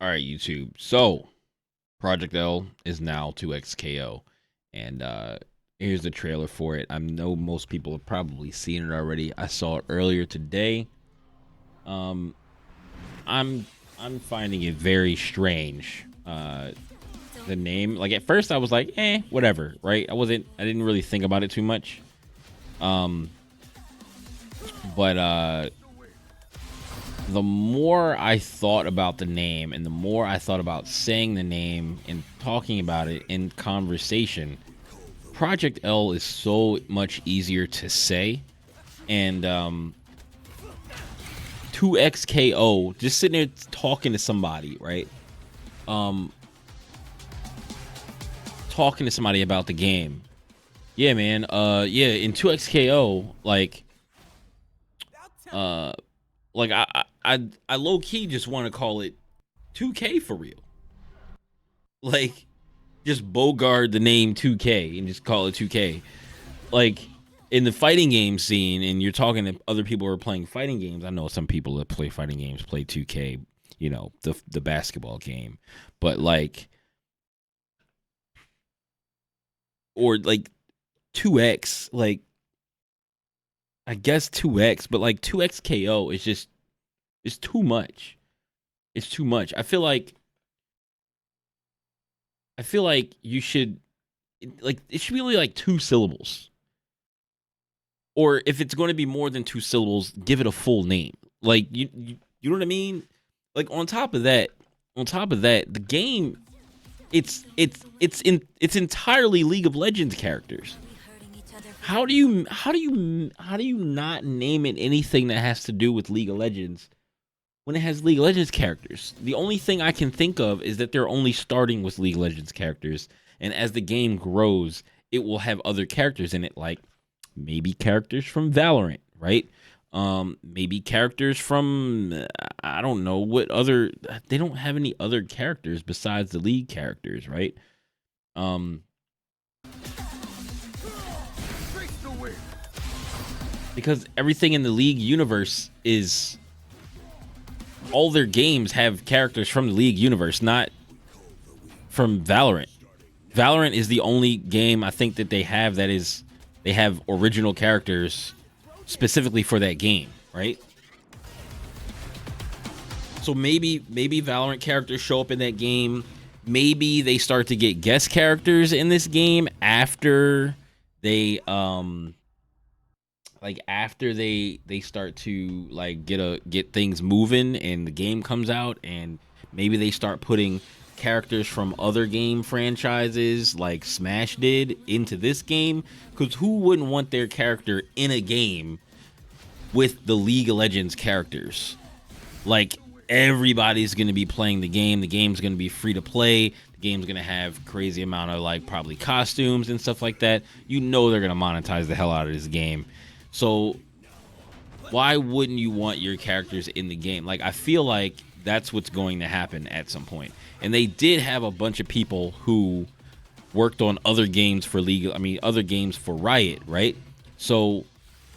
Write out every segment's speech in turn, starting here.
All right, YouTube. So, Project L is now 2XKO. And here's the trailer for it. I know most people have probably seen it already. I saw it earlier today. Um I'm finding it very strange. The name, like at first I was like, whatever, right? I didn't really think about it too much. Um but the more I thought about the name and the more I thought about saying the name and talking about it in conversation, Project L is so much easier to say. And 2XKO, just sitting there talking to somebody, right? Talking to somebody about the game. Yeah, man. Yeah, in 2XKO, uh I low key just want to call it 2K for real. Like, just bogard the name 2K and just call it 2K. Like, in the fighting game scene, and you're talking to other people who are playing fighting games. I know some people that play fighting games play 2K, you know, the basketball game, but like, or like 2X, like I guess 2X, but like 2XKO is just it's too much. It's too much. I feel like you should like it should be only like two syllables. Or if it's going to be more than two syllables, give it a full name. Like you know what I mean? Like on top of that, the game it's entirely League of Legends characters. How do you not name it anything that has to do with League of Legends when it has League of Legends characters? The only thing I can think of is that they're only starting with League of Legends characters, and as the game grows, it will have other characters in it, like maybe characters from Valorant, right? Maybe characters from I don't know what other. They don't have any other characters besides the League characters, right? Um, because everything in the League universe is all their games have characters from the League universe, not from Valorant. Valorant is the only game I think that they have original characters specifically for that game, right? So maybe Valorant characters show up in that game. Maybe they start to get guest characters in this game after they after they start to like get things moving and the game comes out, and maybe they start putting characters from other game franchises like Smash did into this game, because who wouldn't want their character in a game with the League of Legends characters? Like, everybody's going to be playing the game. The game's going to be free to play. The game's going to have crazy amount of like probably costumes and stuff like that. You know they're going to monetize the hell out of this game. So why wouldn't you want your characters in the game? Like, I feel like that's what's going to happen at some point. And they did have a bunch of people who worked on other games for other games for Riot, right? So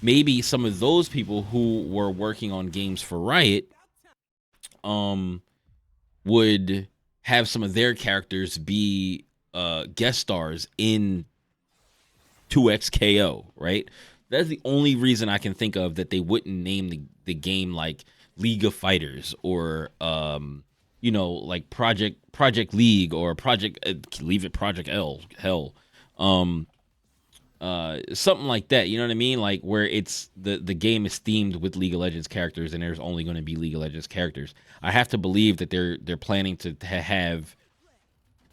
maybe some of those people who were working on games for Riot would have some of their characters be guest stars in 2XKO, right? That's the only reason I can think of that they wouldn't name the game like League of Fighters, or like Project League, or Project leave it Project L, hell, something like that. You know what I mean? Like, where it's the game is themed with League of Legends characters, and there's only going to be League of Legends characters. I have to believe that they're planning to have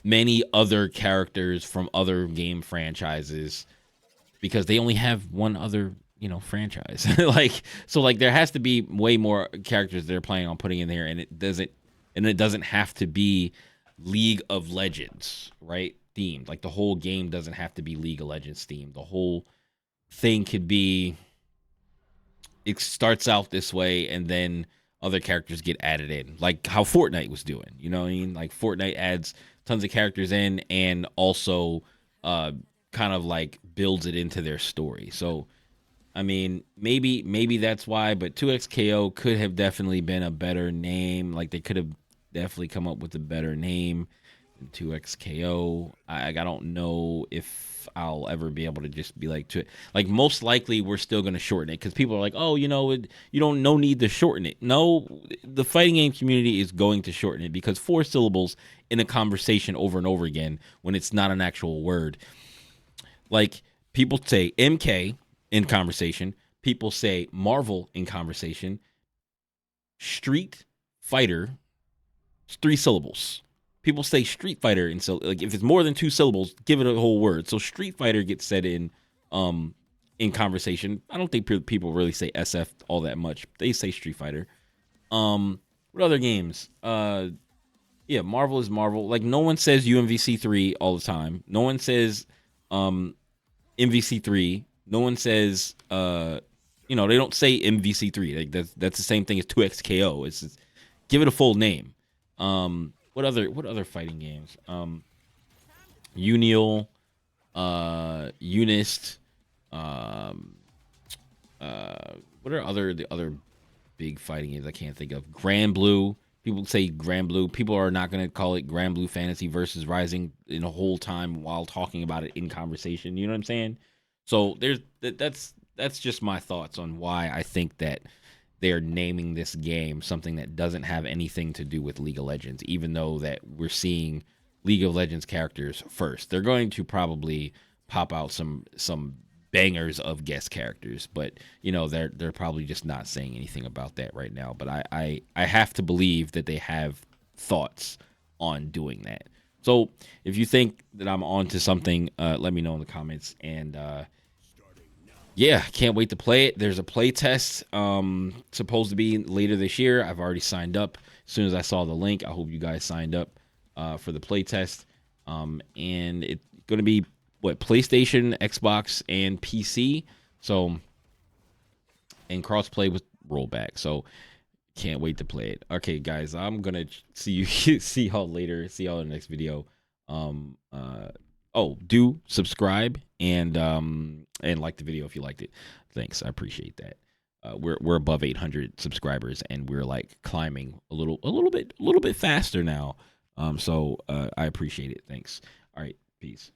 many other characters from other game franchises, because they only have one other franchise. Like, so like there has to be way more characters they're planning on putting in there, and it doesn't have to be League of Legends, right? Themed. Like, the whole game doesn't have to be League of Legends themed. The whole thing could be, it starts out this way and then other characters get added in, like how Fortnite was doing. You know what I mean? Like, Fortnite adds tons of characters in, and also kind of like builds it into their story. So I mean, maybe that's why, but 2XKO could have definitely been a better name. Like, they could have definitely come up with a better name than 2XKO. I don't know if I'll ever be able to just be like most likely we're still going to shorten it because people are like, oh, you don't no need to shorten it. No, the fighting game community is going to shorten it because 4 syllables in a conversation over and over again when it's not an actual word. Like people say MK in conversation, people say Marvel in conversation, Street Fighter, 3 syllables. People say Street Fighter, and so like if it's more than 2 syllables, give it a whole word. So Street Fighter gets said in conversation. I don't think people really say SF all that much. They say Street Fighter. What other games? Yeah, Marvel is Marvel. Like no one says UMVC3 all the time. No one says MVC3. No one says they don't say MVC3. Like that's the same thing as 2XKO. It's just, give it a full name. What other fighting games? Unial, Unist, what are the other big fighting games I can't think of? Grand Blue. People say Grand Blue. People are not going to call it Grand Blue Fantasy versus Rising in a whole time while talking about it in conversation. You know what I'm saying? So that's just my thoughts on why I think that they're naming this game something that doesn't have anything to do with League of Legends, even though that we're seeing League of Legends characters first. They're going to probably pop out some bangers of guest characters, but they're probably just not saying anything about that right now. But I have to believe that they have thoughts on doing that. So if you think that I'm onto something, let me know in the comments. And yeah, can't wait to play it. There's a playtest supposed to be later this year. I've already signed up as soon as I saw the link. I hope you guys signed up for the playtest. And it's going to be PlayStation, Xbox, and PC. So, and crossplay with rollback. So, can't wait to play it. Okay, guys, I'm gonna see y'all later. See y'all in the next video. Do subscribe and like the video if you liked it. Thanks, I appreciate that. We're above 800 subscribers and we're like climbing a little bit faster now. So I appreciate it. Thanks. All right, peace.